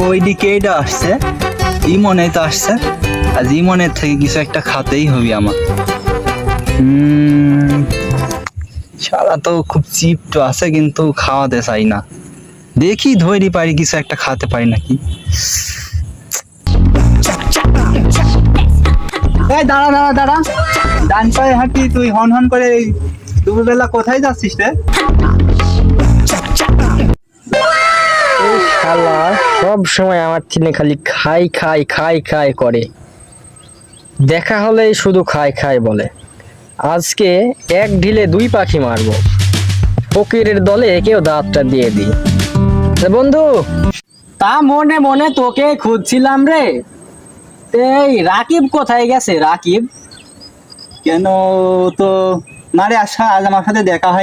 ওইদিকে এটা আসছে, ইমনে তো আসছে, আর ইমনের থেকে কিছু একটা খাতেই হবে আমার। সারা তো খুব চিপটো আছে, কিন্তু খাওয়াতে চাই না। দেখি ধরি পারি কিছু একটা খাতে পারি নাকি। এই দাঁড়া দাঁড়া দাঁড়া, ডান পায়ে হাঁটি, তুই হন হন করে দুপুরবেলা কোথায় যাচ্ছিস রে? এই শালা সব সময় আমার চিনে খালি খাই খাই খাই খাই করে, দেখা হলেই শুধু খাই খাই বলে। আজকে এক ঢিলে দুই পাখি মারবো, ফকিরের দলে একেও দাঁতটা দিয়ে দিই। বন্ধু, তা মনে মনে তোকে খুঁজছিলাম রে। এই রাকিব কোথায় গেছে? রাকিব কেন তো না রে, আশা আজ আমার সাথে দেখা হয়।